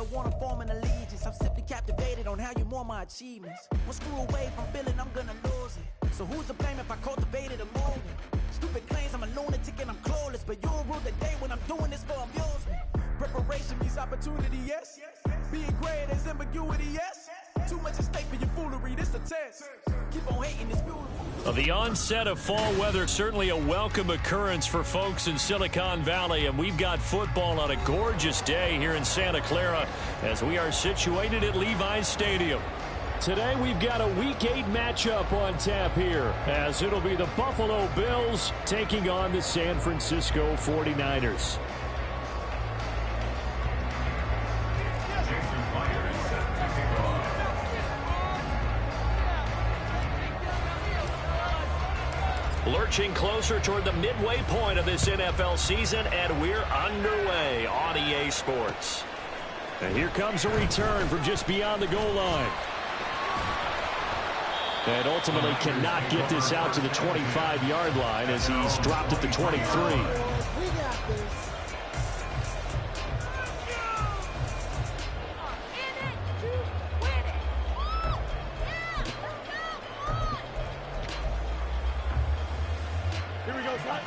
I want to form an allegiance. I'm simply captivated on how you more my achievements. One screw away from feeling I'm gonna lose it. So who's to blame if I cultivated a movement? Stupid claims I'm a lunatic and I'm clueless, but you'll rule the day when I'm doing this for amusement. Preparation means opportunity, yes. Being great is ambiguity, yes. Too much at stake for your foolery, this a test. Keep on hating, it's beautiful. Well, the onset of fall weather, certainly a welcome occurrence for folks in Silicon Valley, and we've got football on a gorgeous day here in Santa Clara as we are situated at Levi's Stadium. Today we've got a Week 8 matchup on tap here, as it'll be the Buffalo Bills taking on the San Francisco 49ers. Lurching closer toward the midway point of this NFL season, and we're underway on EA Sports. And here comes a return from just beyond the goal line. And ultimately cannot get this out to the 25-yard line as he's dropped at the 23. We got this. Here we go, son.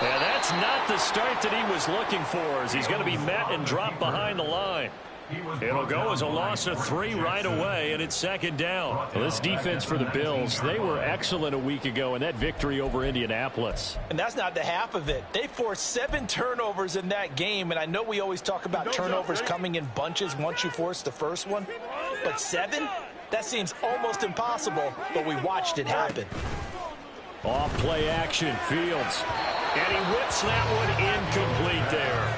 Yeah, that's not the start that he was looking for, as he's going to be met and dropped behind the line. It'll go as a loss of 3 right away, and it's second down. Well, this defense for the Bills, they were excellent a week ago in that victory over Indianapolis. And that's not the half of it. They forced 7 turnovers in that game, and I know we always talk about turnovers coming in bunches once you force the first one, but 7? That seems almost impossible, but we watched it happen. Off play action, Fields. And he whips that one incomplete there.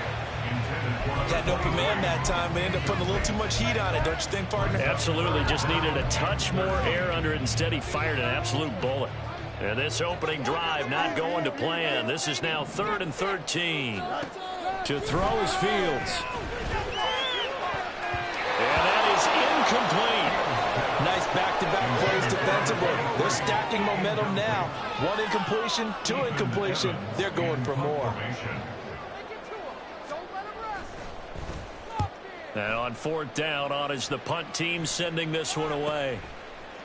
Had no command that time, but ended up putting a little too much heat on it, don't you think, partner? Absolutely, just needed a touch more air under it. Instead, he fired an absolute bullet. And this opening drive not going to plan. This is now 3rd and 13. To throw is Fields. And that is incomplete. Nice back-to-back plays defensively. They're stacking momentum now. 1 incompletion, 2 incompletion. They're going for more. And on 4th down, on is the punt team sending this one away.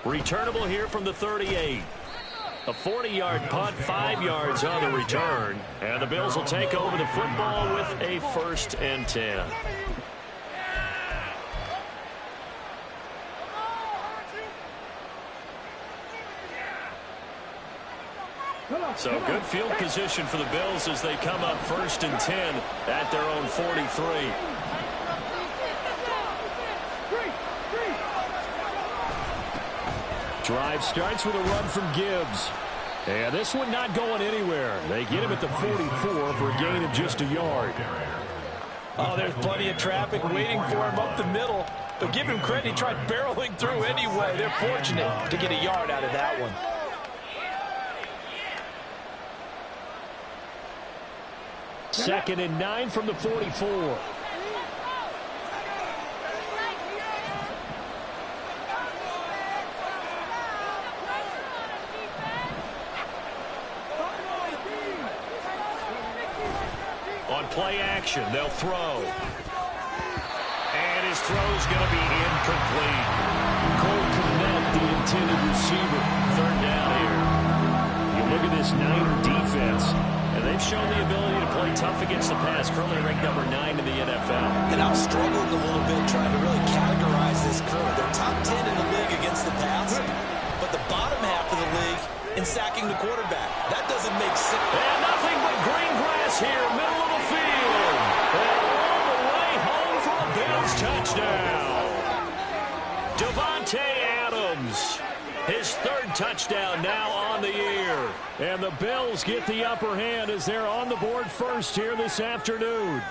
Returnable here from the 38. A 40-yard punt, 5 yards on the return. And the Bills will take over the football with a 1st and 10. So good field position for the Bills as they come up 1st and 10 at their own 43. Drive starts with a run from Gibbs. And this one not going anywhere. They get him at the 44 for a gain of just a yard. Oh, there's plenty of traffic waiting for him up the middle. But give him credit, he tried barreling through anyway. They're fortunate to get a yard out of that one. Second and 9 from the 44. On play action, they'll throw. And his throw's going to be incomplete. Cole Kmet, the intended receiver. 3rd down here. You look at this Niner defense, and they've shown the ability to play tough against the pass. Currently ranked number 9 in the NFL. And I'm struggling a little bit trying to really categorize this crew. They're top 10 in the league against the pass, but the bottom half of the league in sacking the quarterback. That doesn't make sense. And nothing but green grass here, middle of the field. And all the way home for a Bills touchdown. Devontae Adams, his 3rd touchdown now on the year. And the Bills get the upper hand as they're on the board first here this afternoon.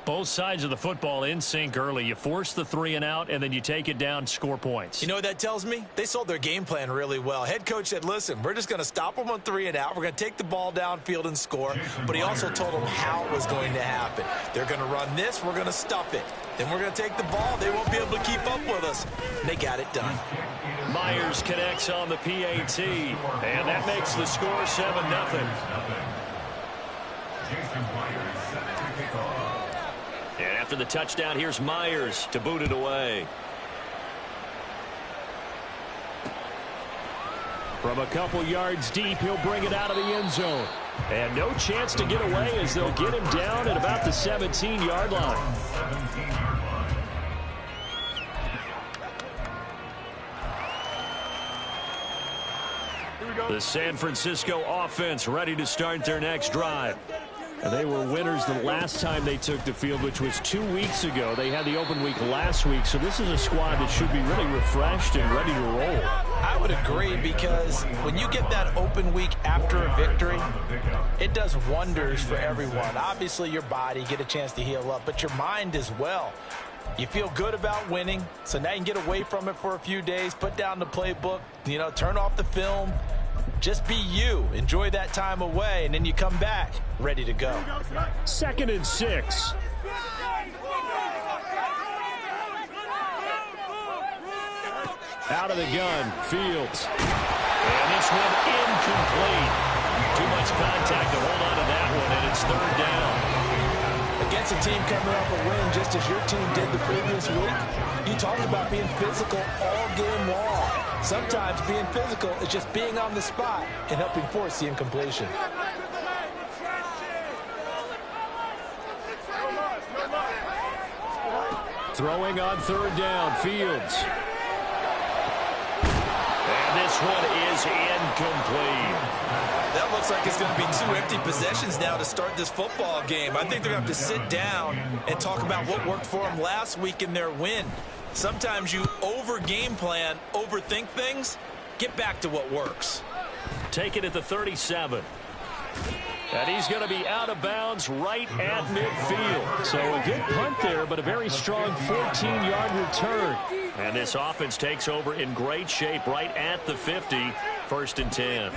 Both sides of the football in sync early. You force the 3 and out, and then you take it down, score points. You know what that tells me? They sold their game plan really well. Head coach said, listen, we're just going to stop them on 3 and out. We're going to take the ball downfield and score. But he also told them how it was going to happen. They're going to run this. We're going to stuff it. Then we're going to take the ball. They won't be able to keep up with us. And they got it done. Myers connects on the PAT, and that makes the score 7-0. And after the touchdown, here's Myers to boot it away. From a couple yards deep, he'll bring it out of the end zone. And no chance to get away as they'll get him down at about the 17-yard line. The San Francisco offense ready to start their next drive. And they were winners the last time they took the field, which was 2 weeks ago. They had the open week last week, so this is a squad that should be really refreshed and ready to roll. I would agree, because when you get that open week after a victory, it does wonders for everyone. Obviously, your body, get a chance to heal up, but your mind as well. You feel good about winning, so now you can get away from it for a few days, put down the playbook, turn off the film. Just be you. Enjoy that time away, and then you come back ready to go. 2nd and 6. Out of the gun, Fields. And this one incomplete. Too much contact to hold on to that one, and it's 3rd down. Against a team coming off a win just as your team did the previous week, you talked about being physical all game long. Sometimes being physical is just being on the spot and helping force the incompletion. Throwing on 3rd down, Fields. And this one is incomplete. That looks like it's going to be 2 empty possessions now to start this football game. I think they're going to have to sit down and talk about what worked for them last week in their win. Sometimes you over-game plan, overthink things. Get back to what works. Take it at the 37. And he's going to be out of bounds right at midfield. So a good punt there, but a very strong 14-yard return. And this offense takes over in great shape right at the 50, 1st and 10.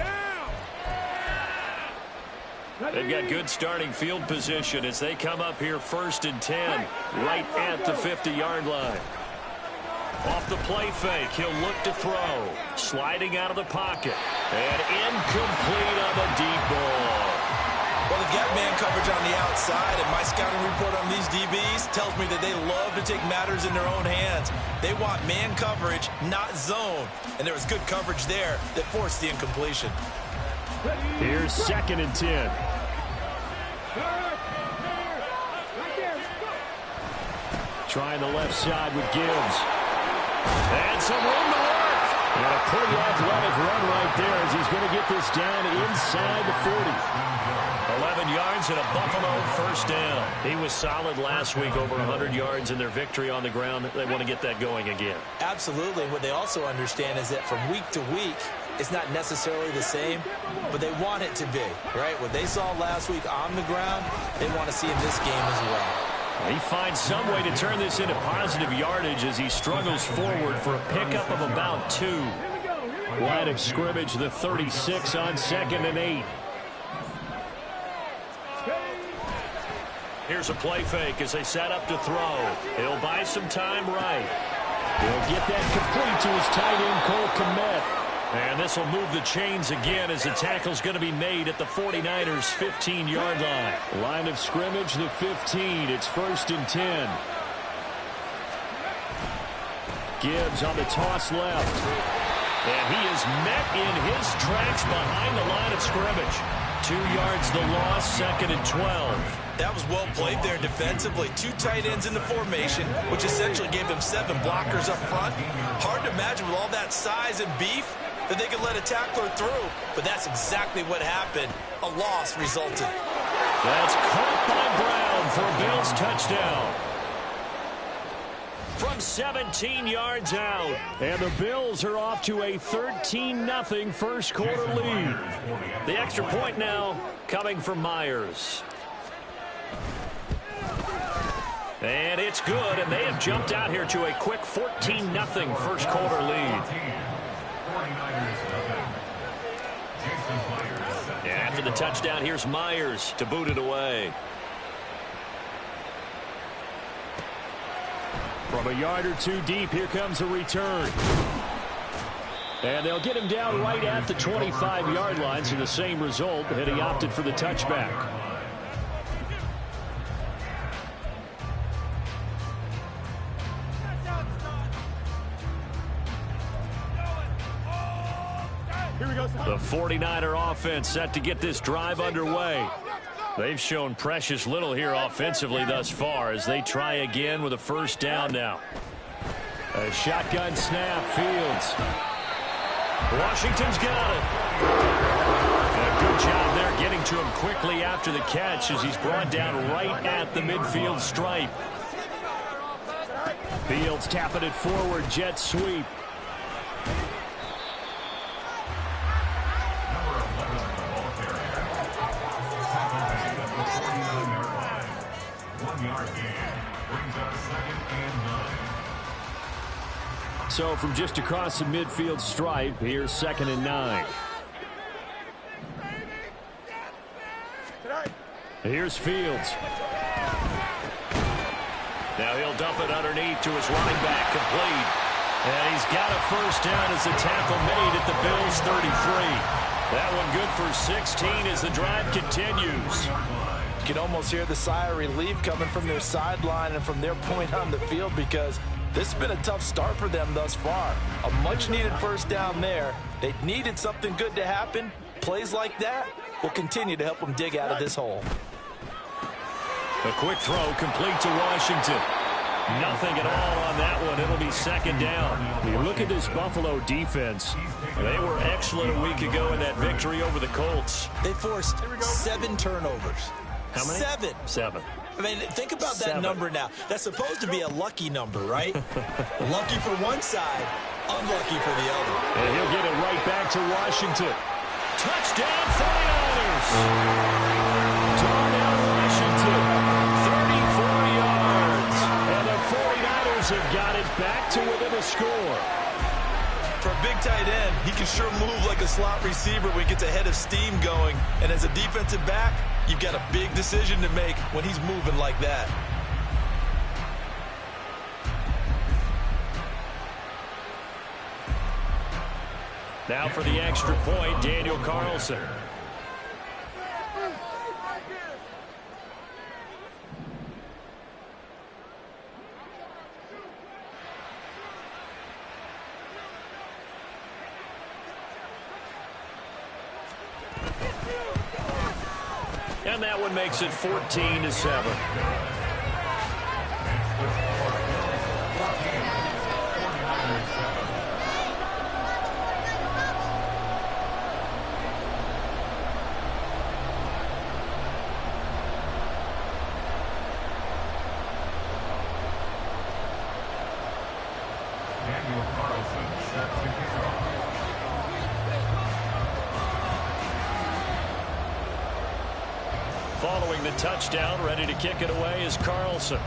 They've got good starting field position as they come up here 1st and 10, right at the 50-yard line. Off the play fake, he'll look to throw. Sliding out of the pocket. And incomplete on the deep ball. Well, they've got man coverage on the outside, and my scouting report on these DBs tells me that they love to take matters in their own hands. They want man coverage, not zone. And there was good coverage there that forced the incompletion. Here's 2nd and 10. Trying the left side with Gibbs. And some room to work. And a pretty athletic run right there as he's going to get this down inside the 40. 11 yards and a Buffalo 1st down. He was solid last week, over 100 yards in their victory on the ground. They want to get that going again. Absolutely. What they also understand is that from week to week, it's not necessarily the same, but they want it to be, right? What they saw last week on the ground, they want to see in this game as well. He finds some way to turn this into positive yardage as he struggles forward for a pickup of about 2. Line of scrimmage, the 36 on 2nd and 8. Here's a play fake as they set up to throw. He'll buy some time right. He'll get that complete to his tight end, Cole Kmet. And this will move the chains again as the tackle's going to be made at the 49ers' 15-yard line. Line of scrimmage, the 15. It's 1st and 10. Gibbs on the toss left. And he is met in his tracks behind the line of scrimmage. 2 yards the loss, 2nd and 12. That was well played there defensively. 2 tight ends in the formation, which essentially gave them 7 blockers up front. Hard to imagine with all that size and beef that they could let a tackler through, but that's exactly what happened. A loss resulted. That's caught by Brown for a Bills touchdown. From 17 yards out, and the Bills are off to a 13-0 first quarter lead. The extra point now coming from Myers. And it's good, and they have jumped out here to a quick 14-0 first quarter lead. And after the touchdown, here's Myers to boot it away. From a yard or two deep, here comes a return. And they'll get him down right at the 25-yard line, so the same result, and he opted for the touchback. The 49er offense set to get this drive underway. They've shown precious little here offensively thus far as they try again with a first down now. A shotgun snap, Fields. Washington's got it. And a good job there getting to him quickly after the catch as he's brought down right at the midfield stripe. Fields tapping it forward, jet sweep. So from just across the midfield stripe, here's 2nd and 9. Here's Fields. Now he'll dump it underneath to his running back, complete. And he's got a first down as the tackle made at the Bills' 33. That one good for 16 as the drive continues. You can almost hear the sigh of relief coming from their sideline and from their point on the field because this has been a tough start for them thus far. A much-needed first down there. They needed something good to happen. Plays like that will continue to help them dig out of this hole. A quick throw complete to Washington. Nothing at all on that one. It'll be 2nd down. You look at this Buffalo defense. They were excellent a week ago in that victory over the Colts. They forced 7 turnovers. How many? 7. 7. I mean, think about that number now. That's supposed to be a lucky number, right? Lucky for one side, unlucky for the other. And he'll get it right back to Washington. Touchdown, 49ers! Darnell Washington, 34 yards. And the 49ers have got it back to within a score. For a big tight end, he can sure move like a slot receiver when he gets a head of steam going. And as a defensive back, you've got a big decision to make when he's moving like that. Now for the extra point, Daniel Carlson. And that one makes it 14-7. Following the touchdown, ready to kick it away is Carlson.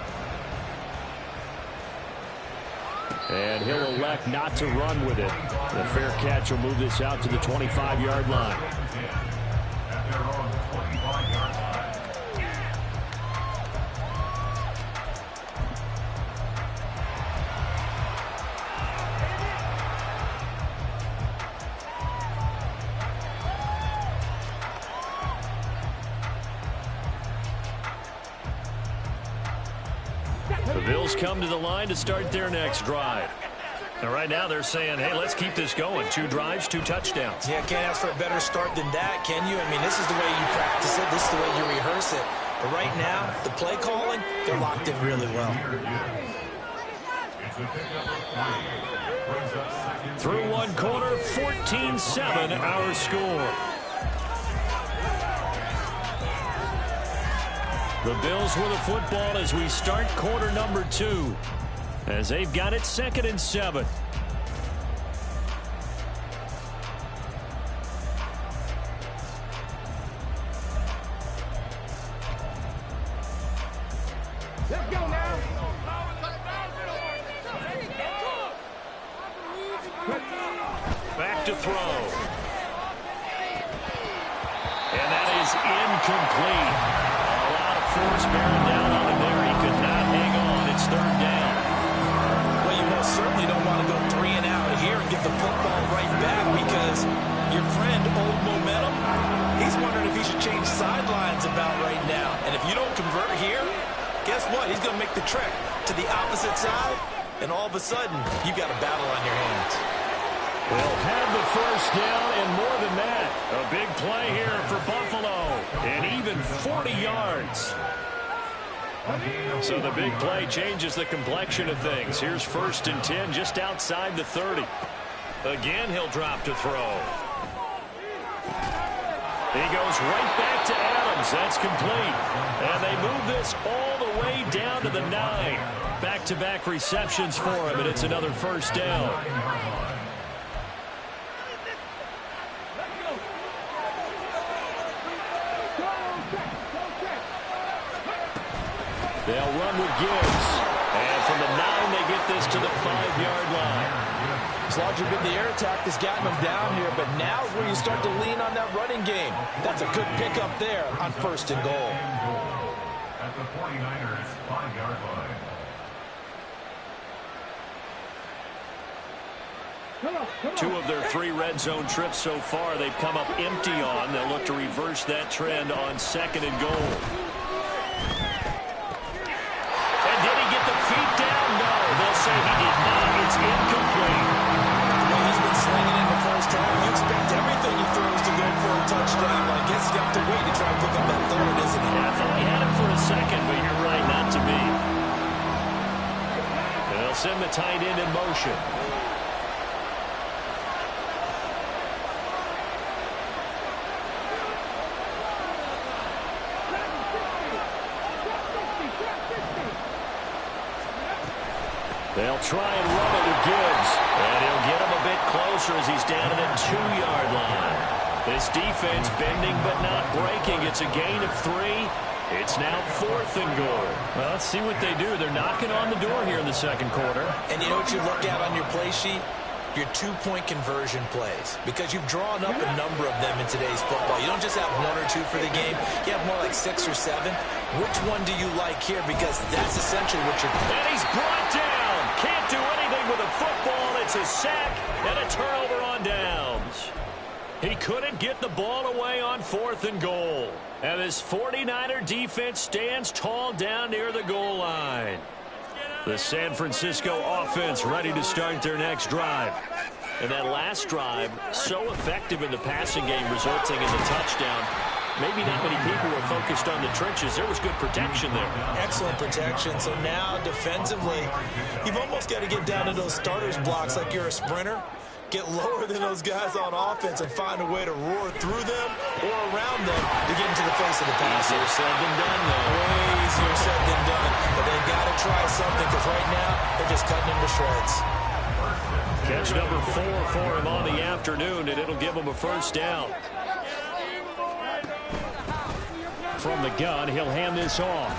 And he'll elect not to run with it. The fair catch will move this out to the 25-yard line. The Bills come to the line to start their next drive. And right now they're saying, hey, let's keep this going. 2 drives, 2 touchdowns. Yeah, can't ask for a better start than that, can you? I mean, this is the way you practice it. This is the way you rehearse it. But right now, the play calling, they're locked in really well. Through one quarter, 14-7 our score. The Bills with the football as we start quarter number 2. As they've got it 2nd and 7. Let's go now. throw. And that is incomplete. A lot of force bearing down on him there. He could not hang on. It's third down. Well, you most certainly don't want to go 3 and out here and get the football right back because your friend, Old Momentum, he's wondering if he should change sidelines about right now. And if you don't convert here, guess what? He's going to make the trek to the opposite side, and all of a sudden, you've got a battle on your hands. They'll have the first down and more than that. A big play here for Buffalo, and even 40 yards. So the big play changes the complexion of things. Here's 1st and 10 just outside the 30. Again, he'll drop to throw. He goes right back to Adams. That's complete. And they move this all the way down to the 9. Back-to-back receptions for him, and it's another first down. They'll run with Gibbs. And from the 9, they get this to the 5-yard line. It's largely been the air attack that's gotten them down here, but now is where you start to lean on that running game. That's a good pickup there on 1st and goal. At the 49ers 5-yard line. Two of their 3 red zone trips so far, they've come up empty on. They'll look to reverse that trend on 2nd and goal. And did he get the feet down? No, they'll say he did not. It's incomplete. Well, he's been slinging in the first half. You expect everything he throws to go for a touchdown. I guess you have to wait to try and pick up that third, isn't it? Yeah, I thought he had him for a second, but you're right, not to be. They'll send the tight end in motion. They'll try and run it with Gibbs. And he'll get him a bit closer as he's down at the 2-yard line. This defense bending but not breaking. It's a gain of 3. It's now 4th and goal. Well, let's see what they do. They're knocking on the door here in the second quarter. And you know what you look at on your play sheet? Your 2-point conversion plays, because you've drawn up a number of them in today's football. You don't just have 1 or 2 for the game. You have more like 6 or 7. Which one do you like here? Because that's essentially what you're... And he's brought down. Can't do anything with a football. It's a sack and a turnover on downs. He couldn't get the ball away on 4th and goal. And this 49er defense stands tall down near the goal line. The San Francisco offense ready to start their next drive. And that last drive, so effective in the passing game, resulting in the touchdown. Maybe not many people were focused on the trenches. There was good protection there. Excellent protection. So now, defensively, you've almost got to get down to those starters blocks like you're a sprinter. Get lower than those guys on offense and find a way to roar through them or around them to get into the face of the pass. Easier said than done, though. Way easier said than done. But they've got to try something, because right now they're just cutting into shreds. Catch number 4 for him on the afternoon, and it'll give him a first down. From the gun, he'll hand this off.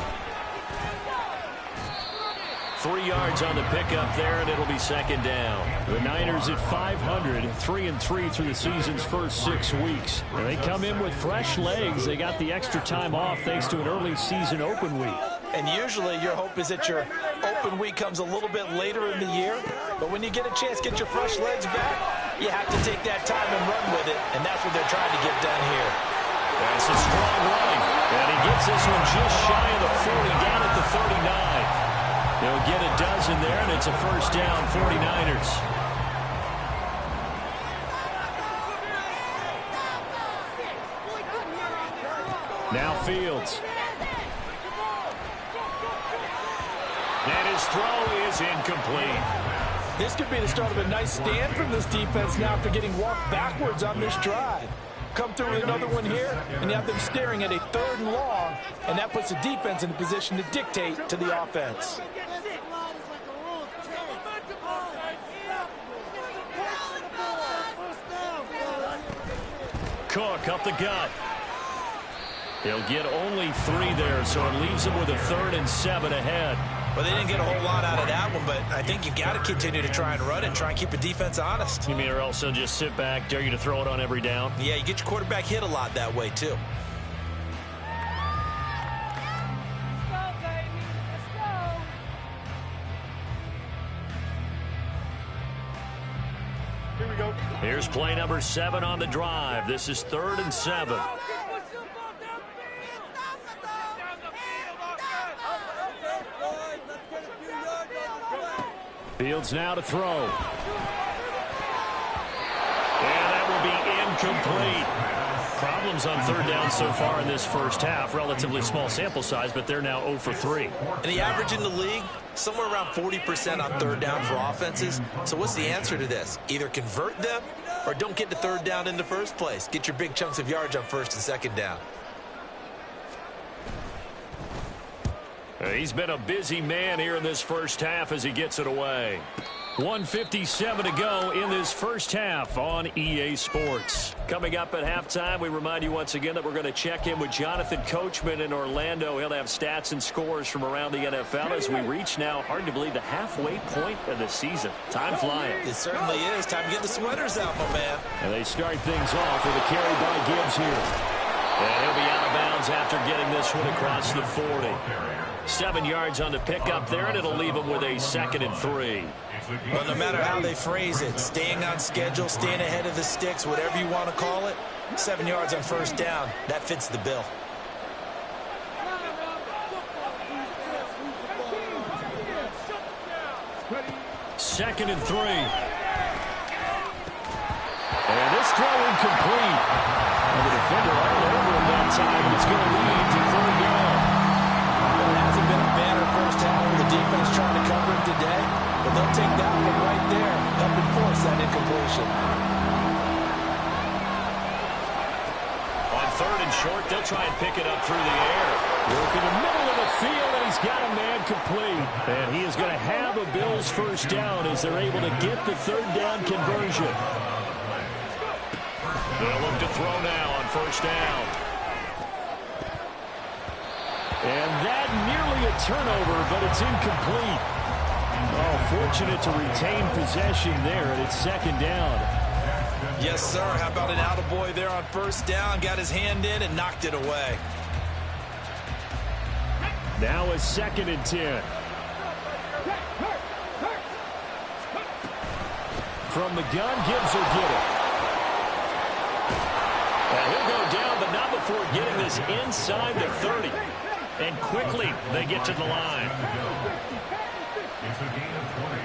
3 yards on the pickup there, and it'll be 2nd down. The Niners at 500, 3-3 through the season's first 6 weeks. And they come in with fresh legs. They got the extra time off thanks to an early season open week. And usually your hope is that your open week comes a little bit later in the year. But when you get a chance to get your fresh legs back, you have to take that time and run with it. And that's what they're trying to get done here. That's a strong running. And he gets this one just shy of the 40, down at the 39. They'll get a dozen there, and it's a first down, 49ers. Now Fields. And his throw is incomplete. This could be the start of a nice stand from this defense now after getting walked backwards on this drive. Come through with another one here, and you have them staring at a 3rd and long, and that puts the defense in a position to dictate to the offense. Cook up the gut. He'll get only 3 there, so it leaves him with a 3rd and 7 ahead. Well, they didn't get a whole lot out of that one, but I think you've got to continue to try and run it, try and keep the defense honest. You mean or else they'll just sit back, dare you to throw it on every down? Yeah, you get your quarterback hit a lot that way, too. Here's play number 7 on the drive. This is 3rd and 7. Fields now to throw. And that will be incomplete. Problems on 3rd down so far in this first half. Relatively small sample size, but they're now 0 for 3. And the average in the league, somewhere around 40% on 3rd down for offenses. So what's the answer to this? Either convert them or don't get to 3rd down in the first place. Get your big chunks of yards on 1st and 2nd down. He's been a busy man here in this first half as he gets it away. 1:57 to go in this first half on EA Sports. Coming up at halftime, we remind you once again that we're going to check in with Jonathan Coachman in Orlando. He'll have stats and scores from around the NFL as we reach now, hard to believe, the halfway point of the season. Time flying. It certainly is. Time to get the sweaters out, my man. And they start things off with a carry by Gibbs here. And he'll be out of bounds after getting this one across the 40. 7 yards on the pickup there, and it'll leave him with a 2nd and 3. Well, no matter how they phrase it, staying on schedule, staying ahead of the sticks, whatever you want to call it, 7 yards on 1st down, that fits the bill. Second and 3. And this throw incomplete. And the defender all over him that time, and it's going to lead to 3rd down. Well, it hasn't been a banner first half for the defense trying to cover it today, but they'll take that one right there, help enforce that incompletion. On 3rd and short, they'll try and pick it up through the air. Work in the middle of the field, and he's got a man complete. And he is going to have a Bills 1st down as they're able to get the 3rd down conversion. They'll look to throw now on 1st down. And that nearly a turnover, but it's incomplete. Oh, fortunate to retain possession there, and it's 2nd down. Yes, sir. How about an attaboy there on 1st down? Got his hand in and knocked it away. Now a 2nd and 10. From the gun, Gibbs will get it. And he'll go down, but not before getting this inside the 30. And quickly, they get to the line. It's a gain of 20.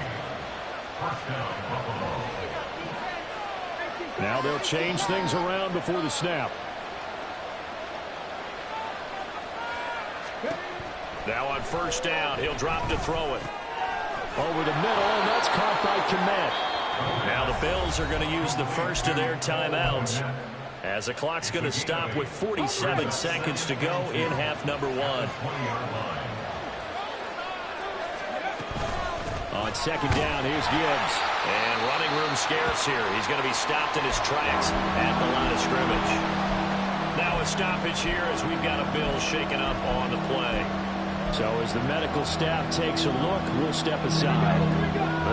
1st down, Buffalo. Now they'll change things around before the snap. Now on 1st down, he'll drop to throw it. Over the middle, and that's caught by Kmet. Now the Bills are going to use the first of their timeouts, as the clock's going to stop with 47 seconds to go in half number 1. On 2nd down, here's Gibbs. And running room scarce here. He's going to be stopped in his tracks at the line of scrimmage. Now a stoppage here as we've got a Bill shaken up on the play. So as the medical staff takes a look, we'll step aside.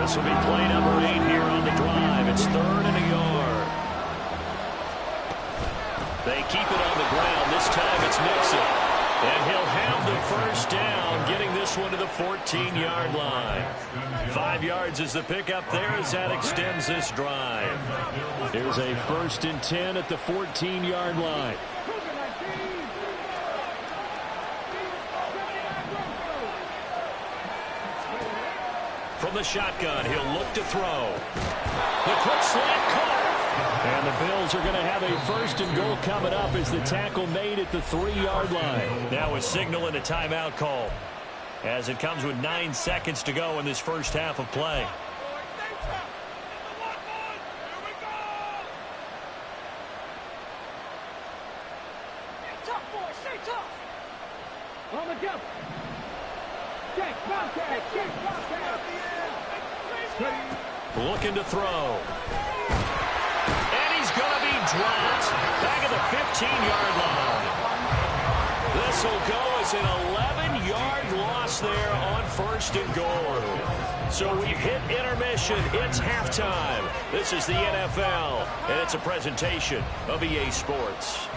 This will be play number 8 here on the drive. It's 3rd and a yard. They keep it on the ground. This time it's Nixon. And he'll have the 1st down, getting this one to the 14-yard line. 5 yards is the pickup there as that extends this drive. Here's a 1st and 10 at the 14-yard line. From the shotgun, he'll look to throw. The quick slant caught. And the Bills are going to have a 1st and goal coming up as the tackle made at the 3-yard line. Now a signal and a timeout call, as it comes with 9 seconds to go in this first half of play. On the jump. Looking to throw. And he's going to be dropped back at the 15-yard line. The whistle goes, an 11-yard loss there on 1st and goal. So we've hit intermission. It's halftime. This is the NFL, and it's a presentation of EA Sports.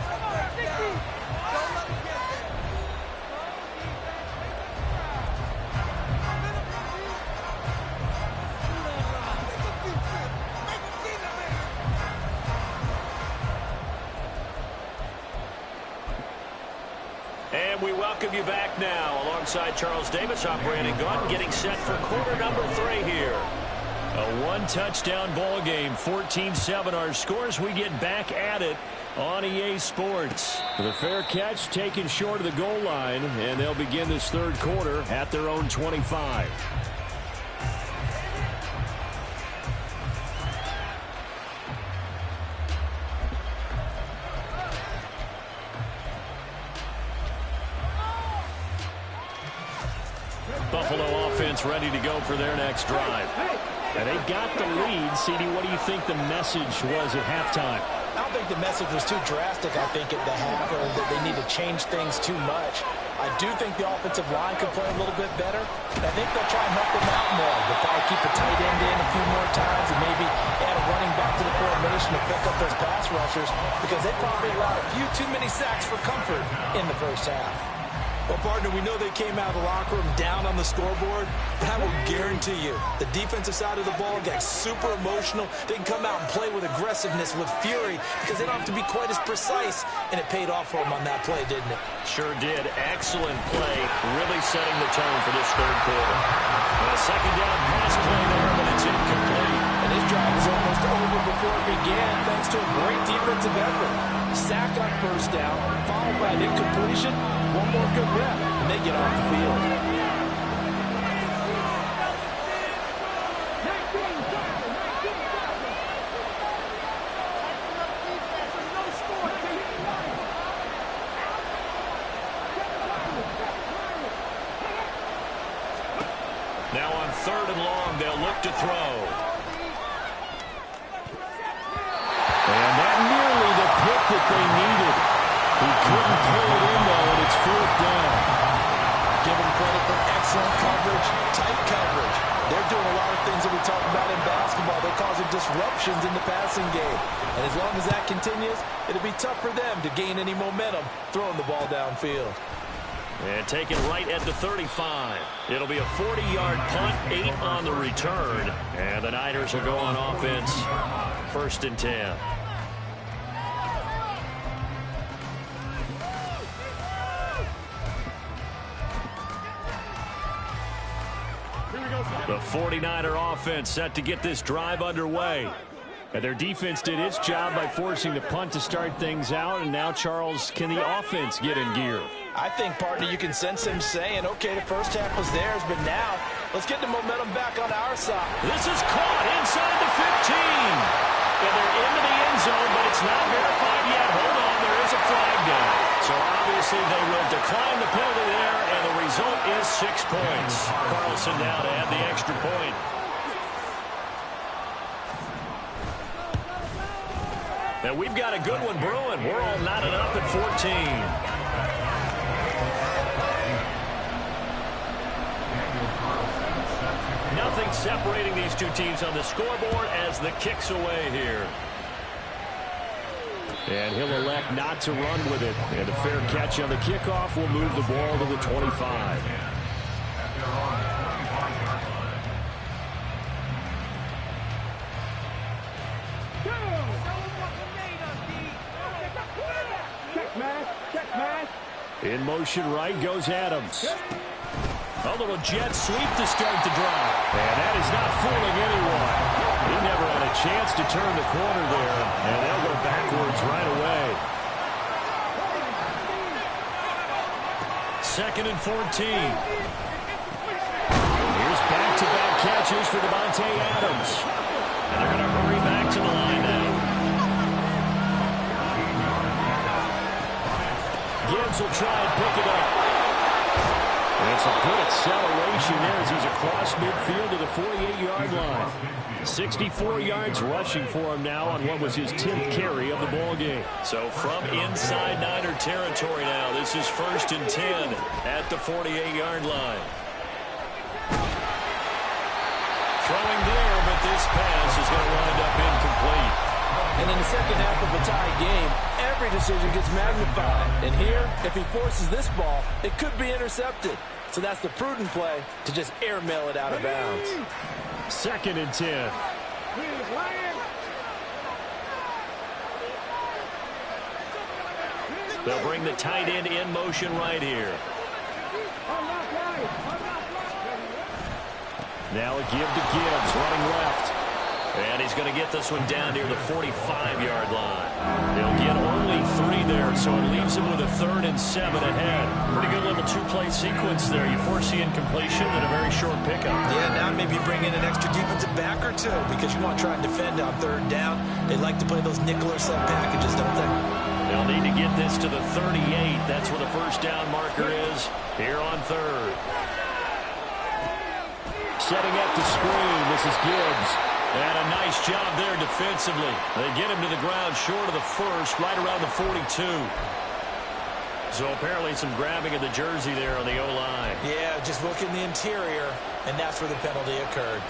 And we welcome you back now. Alongside Charles Davis, I'm Brandon Gunn, getting set for quarter number 3 here. A one-touchdown ball game, 14-7 our scores. We get back at it on EA Sports. The fair catch taken short of the goal line, and they'll begin this third quarter at their own 25. Buffalo offense ready to go for their next drive. And they've got the lead. CD, what do you think the message was at halftime? I don't think the message was too drastic, I think, at the half, or that they need to change things too much. I do think the offensive line could play a little bit better. I think they'll try and help them out more. They'll probably keep the tight end in a few more times and maybe add a running back to the formation to pick up those pass rushers, because they probably allowed a few too many sacks for comfort in the first half. Well, partner, we know they came out of the locker room down on the scoreboard, but I will guarantee you the defensive side of the ball got super emotional. They can come out and play with aggressiveness, with fury, because they don't have to be quite as precise, and it paid off for them on that play, didn't it? Sure did. Excellent play, really setting the tone for this third quarter. A second down pass play there, but it's incomplete. And his drive was almost over before it began, thanks to a great defensive effort. Sack on first down, followed by an incompletion. One more good rep, and they get off the field. Now on 3rd and long, they'll look to throw. And that nearly the pick that they needed. He couldn't pull it in, though, and it's 4th down. Give them credit for excellent coverage, tight coverage. They're doing a lot of things that we talk about in basketball. They're causing disruptions in the passing game. And as long as that continues, it'll be tough for them to gain any momentum throwing the ball downfield. And taken right at the 35. It'll be a 40-yard punt, 8 on the return. And the Niners will go on offense, 1st and 10. The 49er offense set to get this drive underway. And their defense did its job by forcing the punt to start things out. And now, Charles, can the offense get in gear? I think, partner, you can sense him saying, okay, the first half was theirs, but now let's get the momentum back on our side. This is caught inside the 15. And they're into the end zone, but it's not verified yet. Hold on, there is a flag down. So obviously they will decline the penalty there, and the result is 6 points. Carlson now to add the extra point. Now we've got a good one brewing. We're all knotted up at 14. Nothing separating these two teams on the scoreboard as the kick's away here. And he'll elect not to run with it. And a fair catch on the kickoff will move the ball to the 25. In motion right goes Adams. A little jet sweep to start the drive. And that is not fooling anyone. He never had a chance to turn the corner there. And they'll go backwards right away. 2nd and 14. Here's back-to-back catches for Devontae Adams. And they're going to hurry back to the line now. Gibbs will try and pick it up. And it's a good acceleration there as he's across midfield to the 48-yard line. 64 yards rushing for him now on what was his 10th carry of the ball game. So from inside Niner territory now, this is 1st and 10 at the 48-yard line. Throwing there, but this pass is going to wind up incomplete. And in the second half of a tie game, every decision gets magnified. And here, if he forces this ball, it could be intercepted. So that's the prudent play to just airmail it out of bounds. 2nd and 10. They'll bring the tight end in motion right here. Now a give to Gibbs, running left. And he's going to get this one down near the 45-yard line. He'll get only 3 there, so it leaves him with a 3rd and 7 ahead. Pretty good little 2-play sequence there. You force the incompletion and a very short pickup. Yeah, now maybe bring in an extra defensive back or two because you want to try and defend on 3rd down. They like to play those nickel or set packages, don't they? They'll need to get this to the 38. That's where the first down marker is here on 3rd. Setting up the screen. This is Gibbs. And a nice job there defensively. They get him to the ground short of the 1st, right around the 42. So apparently some grabbing of the jersey there on the O-line. Yeah, just look in the interior, and that's where the penalty occurred.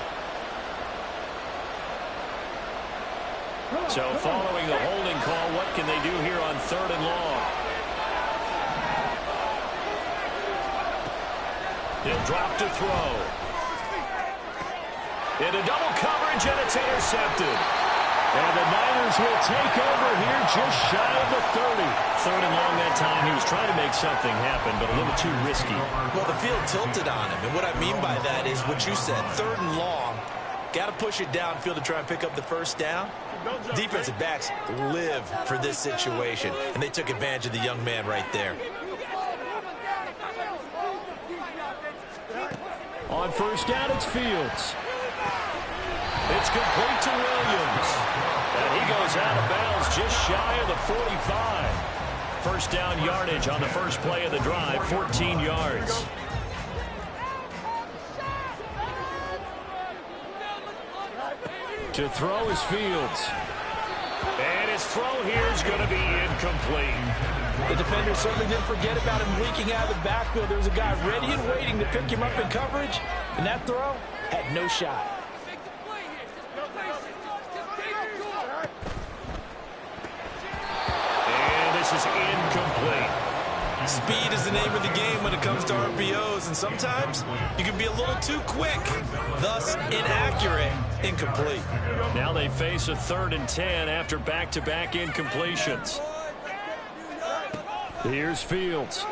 So following the holding call, what can they do here on 3rd and long? He'll drop to throw. Into double coverage, and it's intercepted. And the Niners will take over here just shy of the 30. 3rd and long that time. He was trying to make something happen, but a little too risky. Well, the field tilted on him, and what I mean by that is what you said, 3rd and long. Got to push it downfield to try and pick up the first down. Defensive backs live for this situation, and they took advantage of the young man right there. On 1st down, it's Fields. It's complete to Williams. And he goes out of bounds just shy of the 45. 1st down yardage on the first play of the drive, 14 yards. To throw is Fields. And his throw here is going to be incomplete. The defender certainly didn't forget about him leaking out of the backfield. There was a guy ready and waiting to pick him up in coverage, and that throw had no shot. And this is incomplete. Speed is the name of the game when it comes to RPOs, and sometimes you can be a little too quick, thus inaccurate, incomplete. Now they face a 3rd and 10 after back-to-back incompletions. Here's Fields.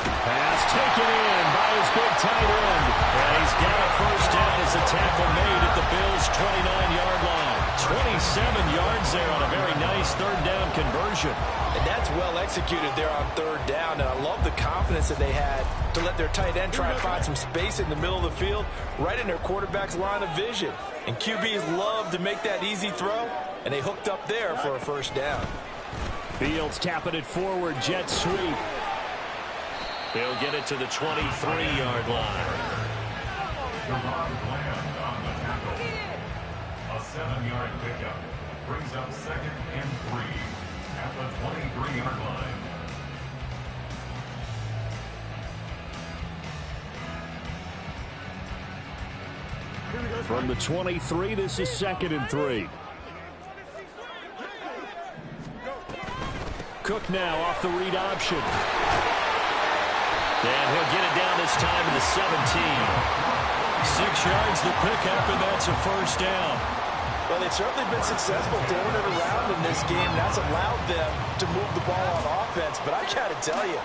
Pass taken in by his big tight end. And he's got a 1st down as a tackle made at the Bills' 29-yard line. 27 yards there on a very nice 3rd down conversion. And that's well executed there on 3rd down. And I love the confidence that they had to let their tight end try and find some space in the middle of the field, right in their quarterback's line of vision. And QBs love to make that easy throw, and they hooked up there for a 1st down. Fields tapping it forward, jet sweep. He'll get it to the 23-yard line. A 7-yard pickup brings up 2nd and 3 at the 23-yard line. From the 23, this is 2nd and 3. Cook now off the read option. And he'll get it down this time to the 17. 6 yards the pickup, and that's a 1st down. Well, they've certainly been successful throwing it around in this game. That's allowed them to move the ball on offense. But I got to tell you,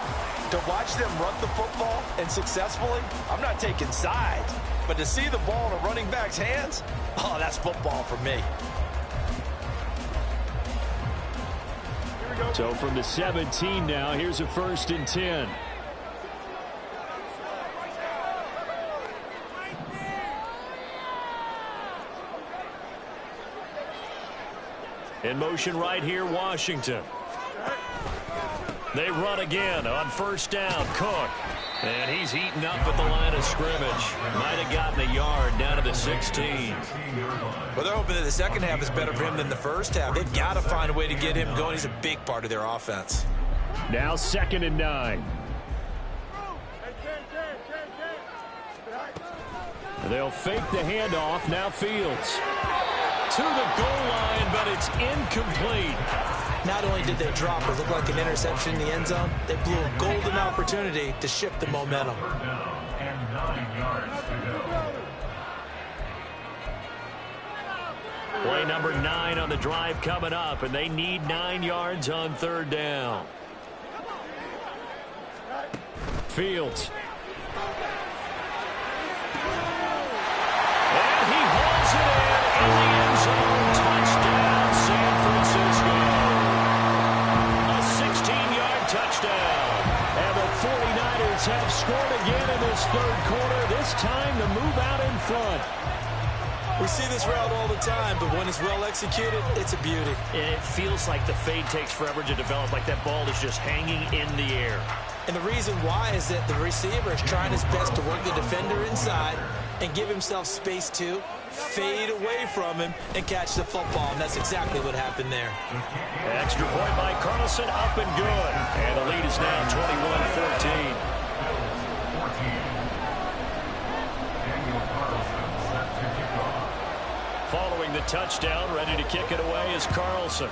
to watch them run the football and successfully, I'm not taking sides. But to see the ball in a running back's hands, oh, that's football for me. So from the 17 now, here's a 1st and 10. In motion right here, Washington. They run again on first down. Cook. And he's heating up at the line of scrimmage. Might have gotten a yard down to the 16. Well, they're hoping that the second half is better for him than the first half. They've got to find a way to get him going. He's a big part of their offense. Now 2nd and 9. They'll fake the handoff. Now Fields. To the goal line, but it's incomplete. Not only did they drop it look like an interception in the end zone, they blew a golden opportunity to shift the momentum. And 9 yards to go. Play number 9 on the drive coming up, and they need 9 yards on 3rd down. Fields. And he hauls it in the end zone. Touchdown, San Francisco. A 16-yard touchdown. And the 49ers have scored again in this 3rd quarter, this time to move out in front. We see this route all the time, but when it's well executed, it's a beauty. It feels like the fade takes forever to develop, like that ball is just hanging in the air. And the reason why is that the receiver is trying his best to work the defender inside and give himself space to fade away from him and catch the football, and that's exactly what happened there. Extra point by Carlson, up and good. And the lead is now 21-14. Following the touchdown, ready to kick it away is Carlson.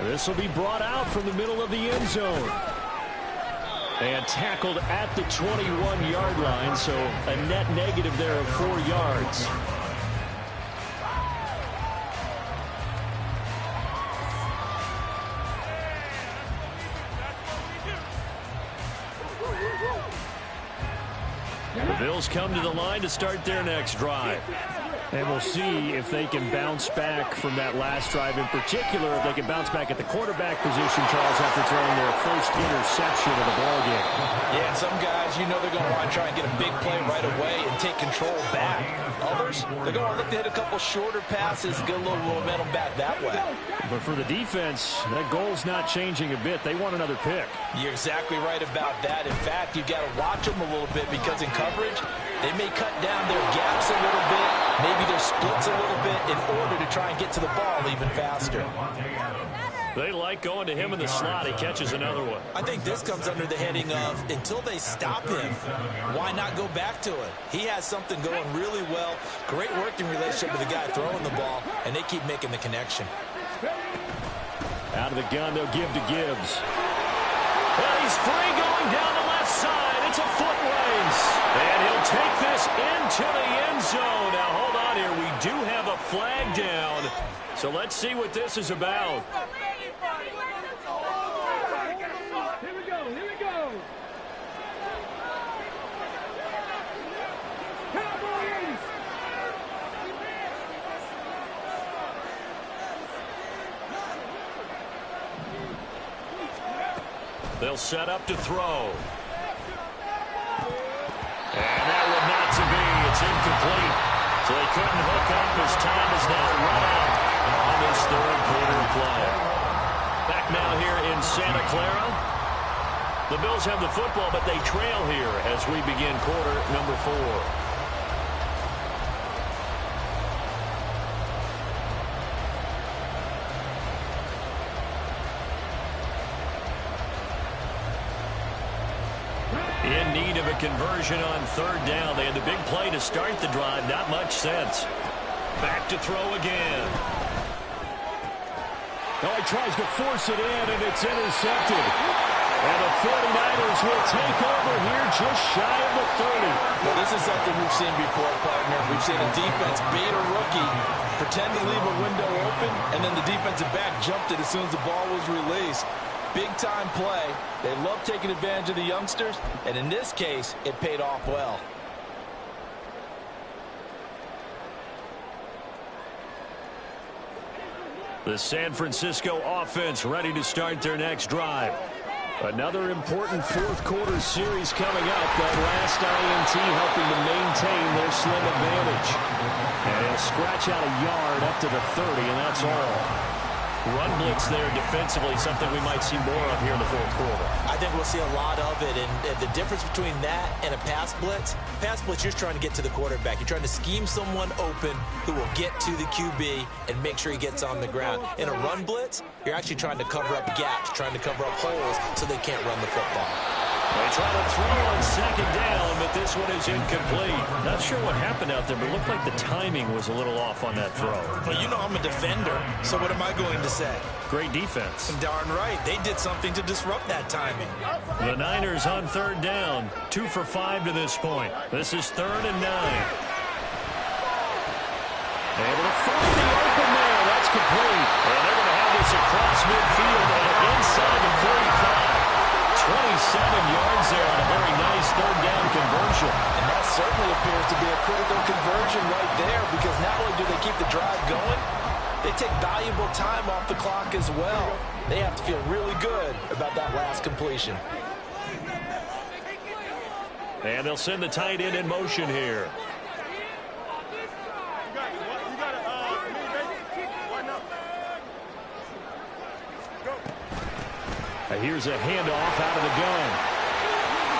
This will be brought out from the middle of the end zone. And tackled at the 21-yard line, so a net negative there of 4 yards. The Bills come to the line to start their next drive. And we'll see if they can bounce back from that last drive, in particular, if they can bounce back at the quarterback position, Charles, after throwing their first interception of the ballgame. Yeah, some guys, you know they're going to want to try and get a big play right away and take control back. Others, they're going to look to hit a couple shorter passes, get a little momentum back that way. But for the defense, that goal's not changing a bit. They want another pick. You're exactly right about that. In fact, you've got to watch them a little bit because in coverage, they may cut down their gaps a little bit, maybe their splits a little bit in order to try and get to the ball even faster. They like going to him in the slot. He catches another one. I think this comes under the heading of until they stop him, why not go back to it? He has something going really well, great working relationship with the guy throwing the ball, and they keep making the connection. Out of the gun, they'll give to Gibbs. Well, he's free going down the left side. It's a foot race. And he'll take this into the end zone. Now, hold on here. We do have a flag down. So let's see what this is about. Here we go. Here we go. Cowboys! They'll set up to throw. And that will not to be. It's incomplete. So they couldn't hook up as time is now run out on this 3rd quarter play. Back now here in Santa Clara. The Bills have the football, but they trail here as we begin quarter number 4. In need of a conversion on 3rd down. They had the big play to start the drive. Not much sense. Back to throw again. Oh, he tries to force it in, and it's intercepted. And the 49ers will take over here just shy of the 30. Well, this is something we've seen before, partner. We've seen a defense bait a rookie, pretend to leave a window open, and then the defensive back jumped it as soon as the ball was released. Big-time play. They love taking advantage of the youngsters, and in this case, it paid off well. The San Francisco offense ready to start their next drive. Another important 4th quarter series coming up. That last INT helping to maintain their slim advantage. And he'll scratch out a yard up to the 30, and that's all. Run blitz there defensively, something we might see more of here in the fourth quarter. I think we'll see a lot of it, and the difference between that and a pass blitz, you're trying to get to the quarterback. You're trying to scheme someone open who will get to the QB and make sure he gets on the ground. In a run blitz, you're actually trying to cover up gaps, trying to cover up holes so they can't run the football. They try to throw on second down, but this one is incomplete. Not sure what happened out there, but it looked like the timing was a little off on that throw. Well, you know I'm a defender, so what am I going to say? Great defense. Darn right. They did something to disrupt that timing. The Niners on third down. 2 for 5 to this point. This is 3rd and 9. Able to find the open man. That's complete. And they're going to have this across midfield and inside the 45. 27 yards there on a very nice third down conversion. And that certainly appears to be a critical conversion right there, because not only do they keep the drive going, they take valuable time off the clock as well. They have to feel really good about that last completion. And they'll send the tight end in motion here. Here's a handoff out of the gun.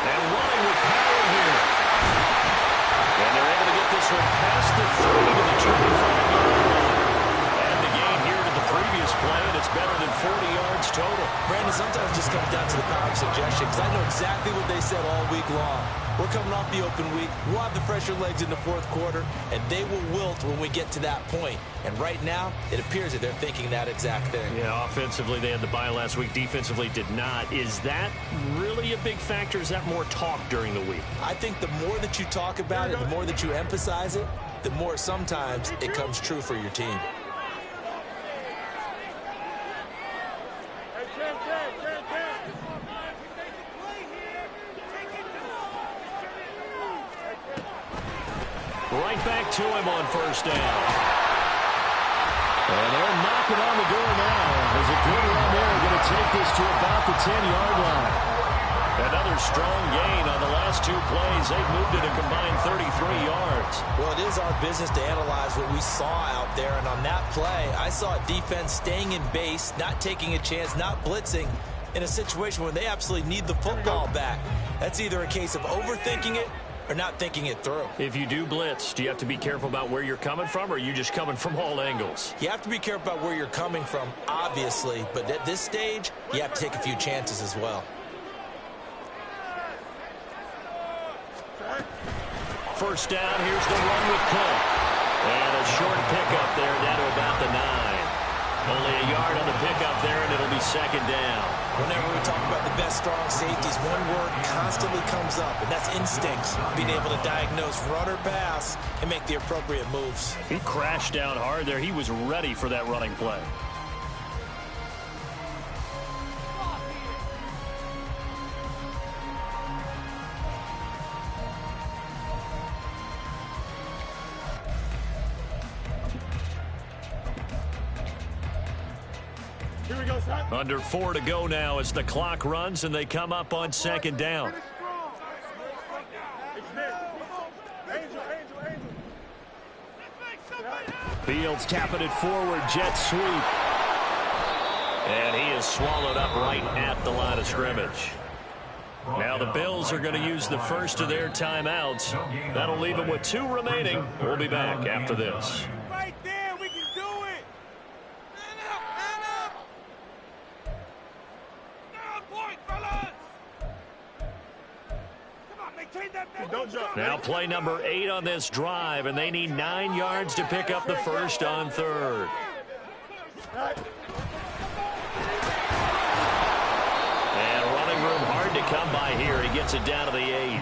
And running with power here. And they're able to get this one past the 30 to the 25-yard line. And the gain here to the previous play, and it's better than 40 yards total. Brandon, sometimes it just comes down to the power of suggestion, because I know exactly what they said all week long. We're coming off the open week. We'll have the fresher legs in the fourth quarter, and they will wilt when we get to that point. And right now, it appears that they're thinking that exact thing. Yeah, offensively, they had the bye last week. Defensively, did not. Is that really a big factor? Is that more talk during the week? I think the more that you talk about it, the more that you emphasize it, the more sometimes it comes true for your team. Right back to him on first down. And they're knocking on the door now. There's a good run there. Going to take this to about the 10-yard line. Another strong gain on the last 2 plays. They've moved it a combined 33 yards. Well, it is our business to analyze what we saw out there. And on that play, I saw a defense staying in base, not taking a chance, not blitzing, in a situation where they absolutely need the football back. That's either a case of overthinking it or not thinking it through. If you do blitz, do you have to be careful about where you're coming from, or are you just coming from all angles? You have to be careful about where you're coming from, obviously, but at this stage, you have to take a few chances as well. First down, here's the run with Cook. And a short pickup there down to about the 9. Only a yard on the pickup there, and it'll be second down. Whenever we talk about the best strong safeties, one word constantly comes up, and that's instincts. Being able to diagnose run or pass and make the appropriate moves. He crashed down hard there. He was ready for that running play. Under 4 to go now as the clock runs and they come up on second down. Fields tapping it forward, jet sweep. And he is swallowed up right at the line of scrimmage. Now the Bills are going to use the first of their timeouts. That'll leave them with 2 remaining. We'll be back after this. Right there, we can do it. Now play number 8 on this drive, and they need 9 yards to pick up the first on third. And running room hard to come by here. He gets it down to the 8.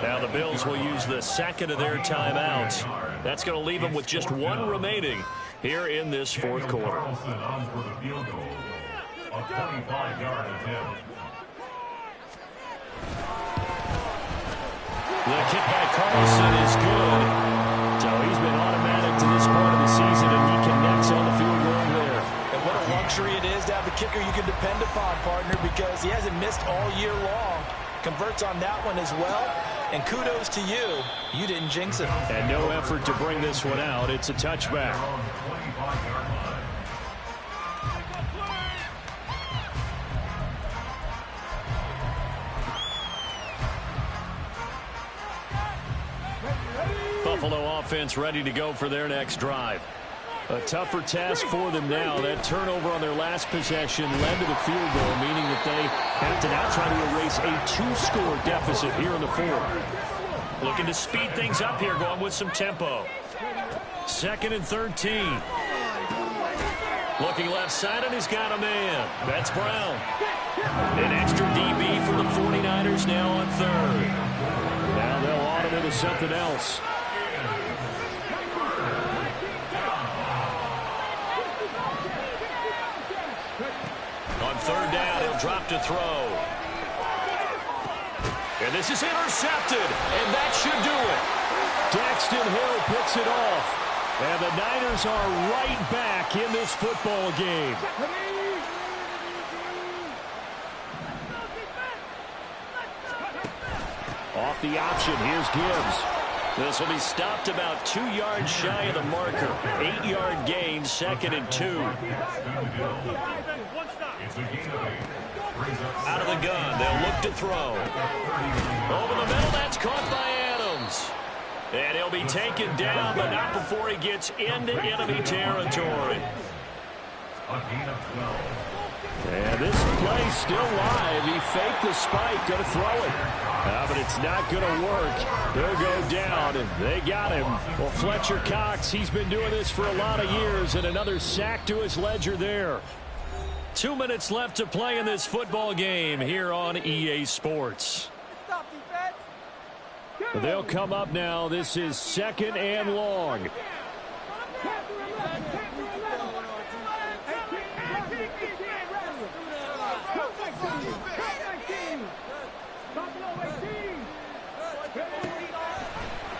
Now the Bills will use the second of their timeouts. That's going to leave them with just 1 remaining here in this fourth quarter. The kick by Carlson is good. So he's been automatic to this point of the season, and he connects on the field goal there. And what a luxury it is to have a kicker you can depend upon, partner, because he hasn't missed all year long. Converts on that one as well. And kudos to you. You didn't jinx it. And no effort to bring this one out. It's a touchback. Buffalo offense ready to go for their next drive. A tougher task for them now. That turnover on their last possession led to the field goal, meaning that they have to now try to erase a 2-score deficit here in the fourth. Looking to speed things up here, going with some tempo. 2nd and 13. Looking left side, and he's got a man. That's Brown. An extra DB for the 49ers now on 3rd. Now they'll automate to something else. On 3rd down, he'll drop to throw. And this is intercepted, and that should do it. Daxton Hill picks it off. And the Niners are right back in this football game. Off the option, here's Gibbs. This will be stopped about 2 yards shy of the marker. 8-yard gain, 2nd and 2. Out of the gun, they'll look to throw. Over the middle, that's caught by Adams. And he'll be taken down, but not before he gets into enemy territory. And this play's still live. He faked the spike, going to throw it. But it's not going to work. He'll go down, and they got him. Well, Fletcher Cox, he's been doing this for a lot of years, and another sack to his ledger there. 2 minutes left to play in this football game here on EA Sports. They'll come up now. This is 2nd and long.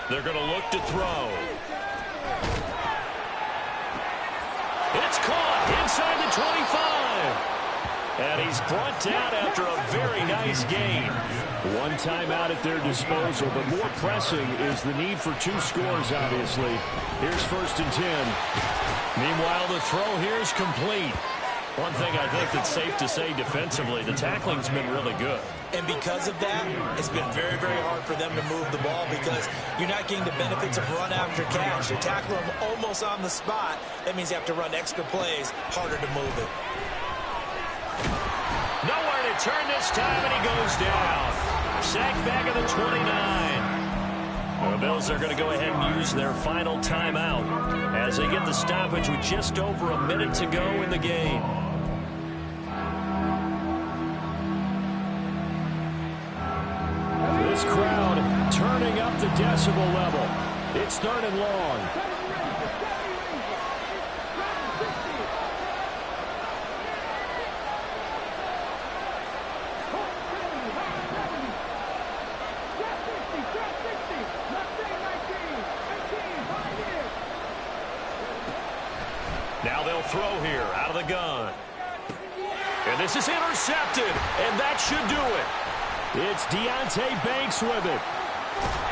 They're going to look to throw. It's caught inside the 25. And he's brought down after a very nice gain. One timeout at their disposal, but more pressing is the need for 2 scores, obviously. Here's 1st and 10. Meanwhile, the throw here is complete. One thing I think that's safe to say defensively, the tackling's been really good. And because of that, it's been very, very hard for them to move the ball because you're not getting the benefits of run after catch. You tackle them almost on the spot. That means you have to run extra plays, harder to move it. Nowhere to turn this time, and he goes down. Sacked back at the 29. The Bills are going to go ahead and use their final timeout as they get the stoppage with just over a minute to go in the game. This crowd turning up the decibel level. It's 3rd and long. Now they'll throw here out of the gun. And this is intercepted, and that should do it. It's Deonte Banks with it.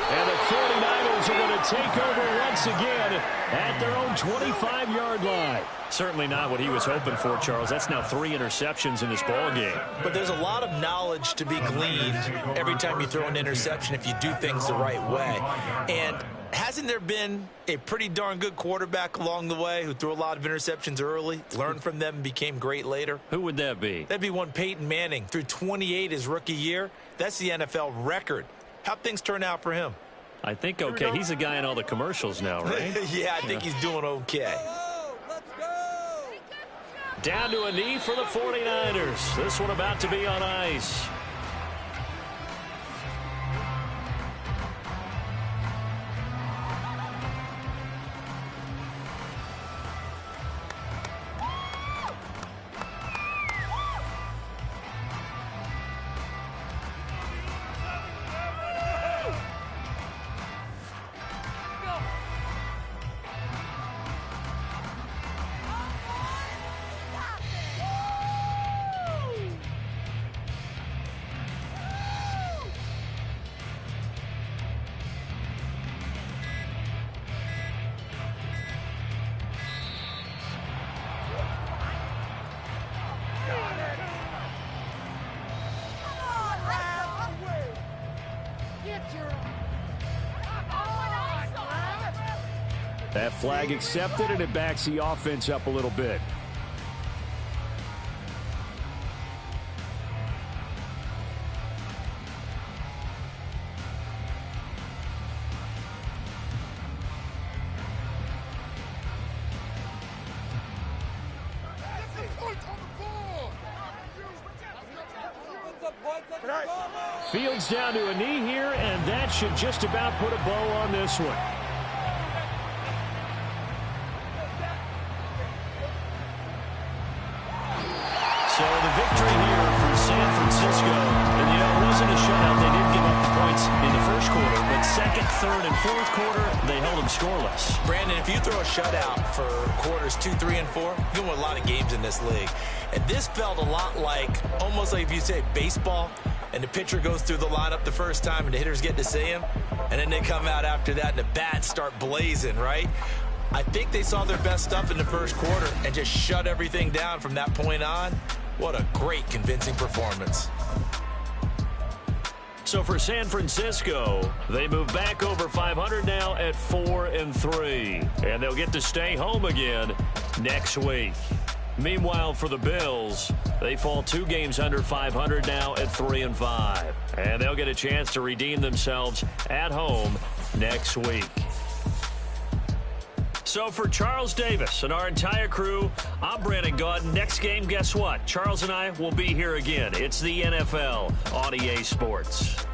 And the 49ers are going to take over once again at their own 25-yard line. Certainly not what he was hoping for, Charles. That's now 3 interceptions in this ball game. But there's a lot of knowledge to be gleaned every time you throw an interception if you do things the right way. And hasn't there been a pretty darn good quarterback along the way who threw a lot of interceptions early, learned from them, and became great later? Who would that be? That'd be one Peyton Manning. Threw 28 his rookie year. That's the NFL record. How'd things turn out for him? I think okay. He's a guy in all the commercials now, right? Yeah, I think he's doing okay. Down to a knee for the 49ers. This one about to be on ice. That flag accepted, and it backs the offense up a little bit. Fields down to a knee here, and that should just about put a bow on this one. So the victory here for San Francisco, and it wasn't a shutout. They did give up the points in the first quarter, but second, third, and fourth quarter, they held them scoreless. Brandon, if you throw a shutout for quarters 2, 3, and 4, you win a lot of games in this league. And this felt a lot like, almost like if you say baseball, and the pitcher goes through the lineup the first time and the hitters get to see him, and then they come out after that and the bats start blazing, right? I think they saw their best stuff in the first quarter and just shut everything down from that point on. What a great, convincing performance. So for San Francisco, they move back over 500 now at 4-3, and they'll get to stay home again next week. Meanwhile, for the Bills, they fall 2 games under 500 now at 3-5. And they'll get a chance to redeem themselves at home next week. So for Charles Davis and our entire crew, I'm Brandon Gaudin. Next game, guess what? Charles and I will be here again. It's the NFL on EA Sports.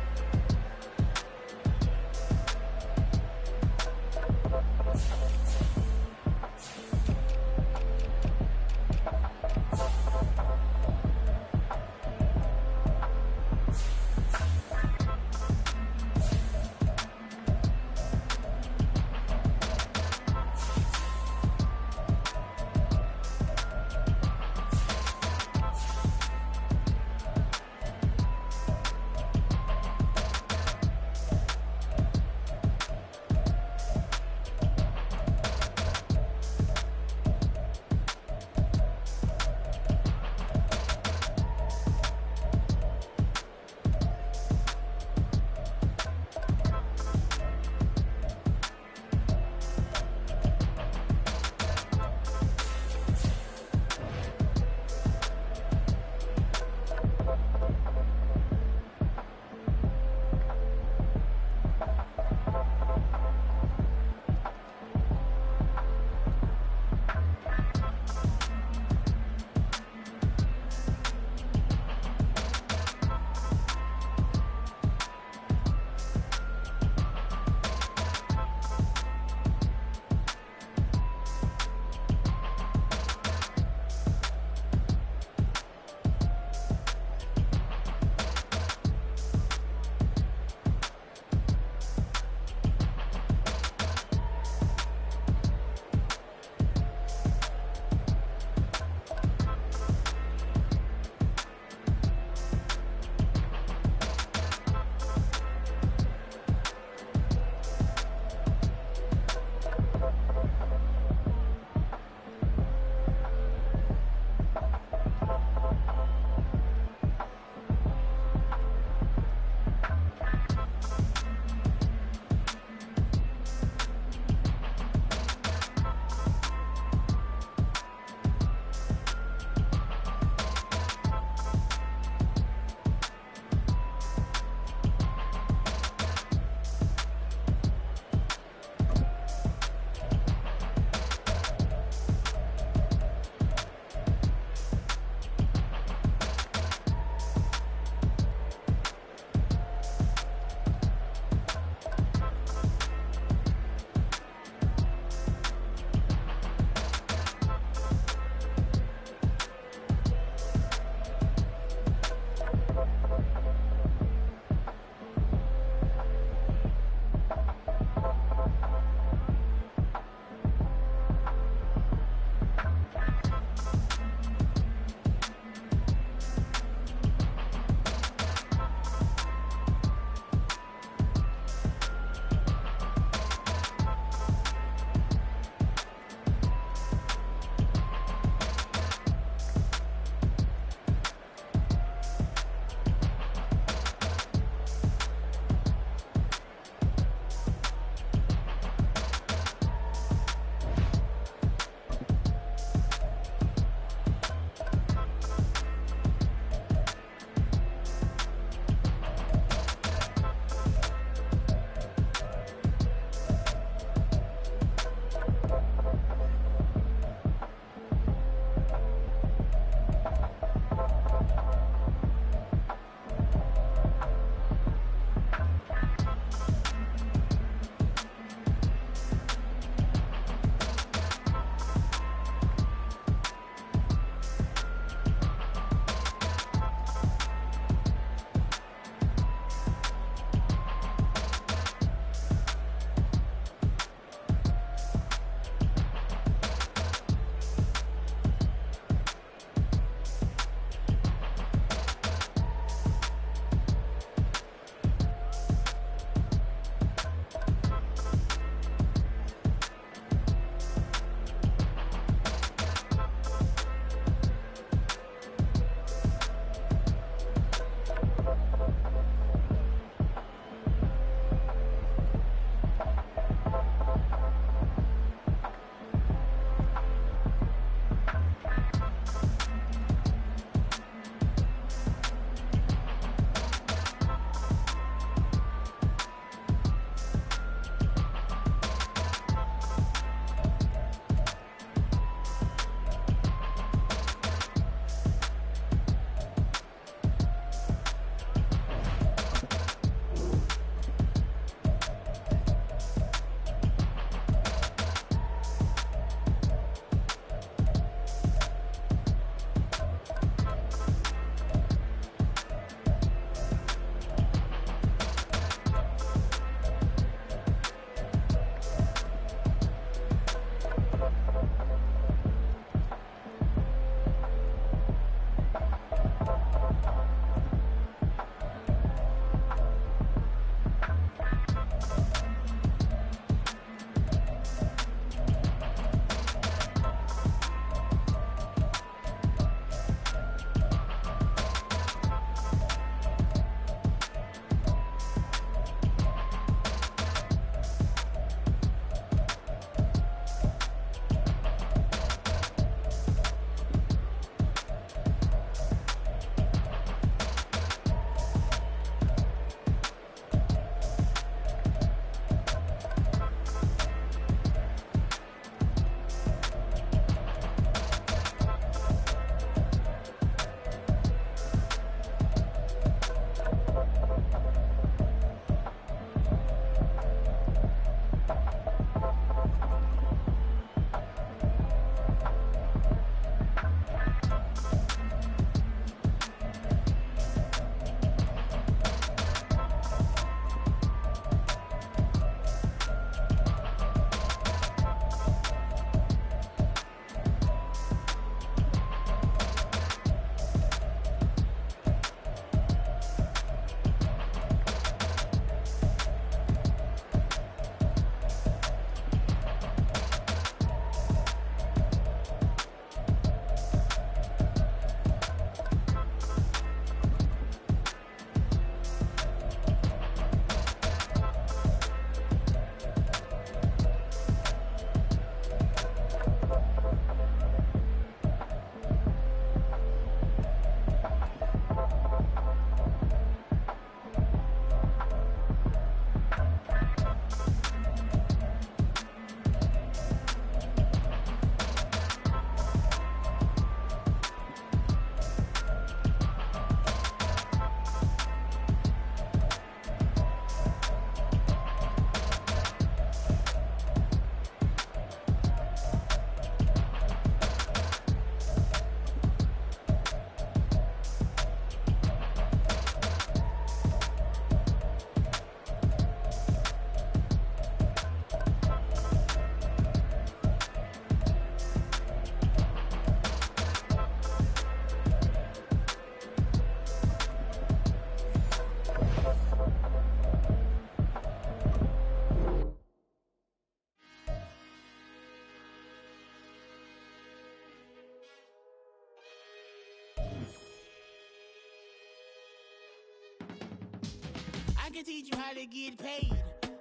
can teach you how to get paid,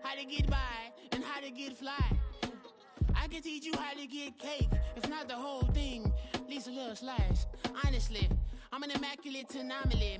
how to get by, and how to get fly. I can teach you how to get cake, if not the whole thing, at least a little slice. Honestly, I'm an immaculate anomaly.